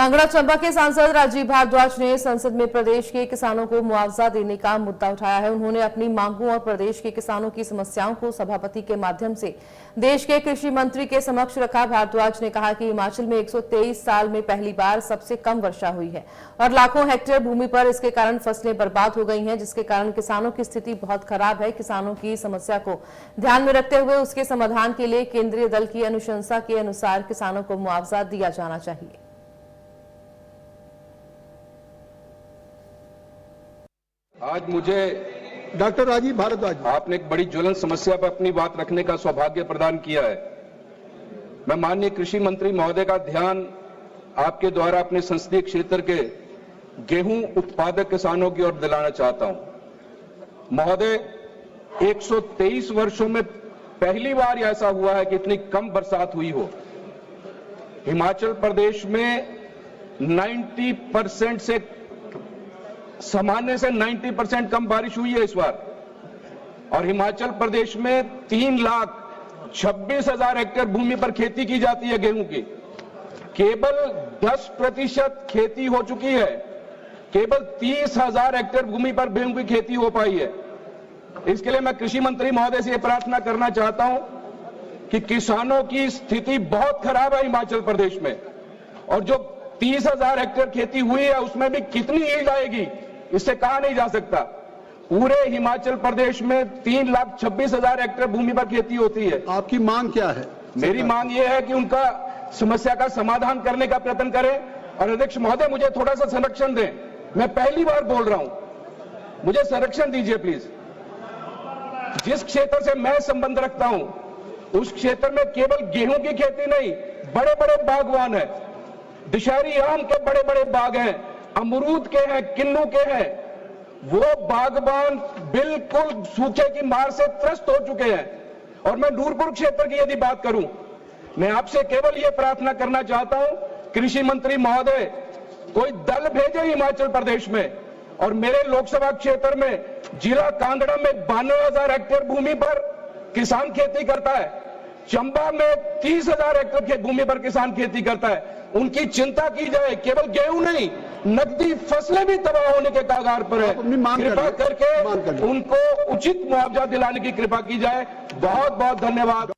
कांगड़ा चंबा के सांसद राजीव भारद्वाज ने संसद में प्रदेश के किसानों को मुआवजा देने का मुद्दा उठाया है। उन्होंने अपनी मांगों और प्रदेश के किसानों की समस्याओं को सभापति के माध्यम से देश के कृषि मंत्री के समक्ष रखा। भारद्वाज ने कहा कि हिमाचल में 123 साल में पहली बार सबसे कम वर्षा हुई है और लाखों हेक्टेयर भूमि पर इसके कारण फसलें बर्बाद हो गई हैं, जिसके कारण किसानों की स्थिति बहुत खराब है। किसानों की समस्या को ध्यान में रखते हुए उसके समाधान के लिए केंद्रीय दल की अनुशंसा के अनुसार किसानों को मुआवजा दिया जाना चाहिए। आज मुझे डॉक्टर राजीव भारद्वाज, आपने एक बड़ी ज्वलंत समस्या पर अपनी बात रखने का सौभाग्य प्रदान किया है। मैं माननीय कृषि मंत्री महोदय का ध्यान आपके द्वारा अपने संसदीय क्षेत्र के गेहूं उत्पादक किसानों की ओर दिलाना चाहता हूं। महोदय, 123 वर्षों में पहली बार ऐसा हुआ है कि इतनी कम बरसात हुई हो। हिमाचल प्रदेश में 90% से सामान्य से 90% कम बारिश हुई है इस बार, और हिमाचल प्रदेश में 3,26,000 हेक्टेयर भूमि पर खेती की जाती है गेहूं की। केवल 10% खेती हो चुकी है। केवल 30,000 हेक्टेयर भूमि पर गेहूं की खेती हो पाई है। इसके लिए मैं कृषि मंत्री महोदय से यह प्रार्थना करना चाहता हूं कि किसानों की स्थिति बहुत खराब है हिमाचल प्रदेश में, और जो 30,000 हेक्टेयर खेती हुई है उसमें भी कितनी ईल्ड आएगी इससे कहा नहीं जा सकता। पूरे हिमाचल प्रदेश में 3,26,000 हेक्टेयर भूमि पर खेती होती है। आपकी मांग क्या है? मेरी मांग यह है कि उनका समस्या का समाधान करने का प्रयत्न करें। और अध्यक्ष महोदय, मुझे थोड़ा सा संरक्षण दें। मैं पहली बार बोल रहा हूं, मुझे संरक्षण दीजिए प्लीज। जिस क्षेत्र से मैं संबंध रखता हूं उस क्षेत्र में केवल गेहूं की खेती नहीं, बड़े बड़े बागवान है, दशहरी आम के बड़े बड़े बाग हैं, अमरूद के हैं, किन्नू के हैं। वो बागबान बिल्कुल सूखे की मार से त्रस्त हो चुके हैं। और मैं नूरपुर क्षेत्र की यदि बात करूं, मैं आपसे केवल यह प्रार्थना करना चाहता हूं, कृषि मंत्री महोदय, कोई दल भेजे हिमाचल प्रदेश में। और मेरे लोकसभा क्षेत्र में जिला कांगड़ा में 92,000 हेक्टेयर भूमि पर किसान खेती करता है। चंबा में 30,000 हेक्टेयर भूमि पर किसान खेती करता है। उनकी चिंता की जाए। केवल गेहूं नहीं, नकदी फसलें भी तबाह होने के कगार पर है। कृपा करके उनको उचित मुआवजा दिलाने की कृपा की जाए। बहुत बहुत धन्यवाद।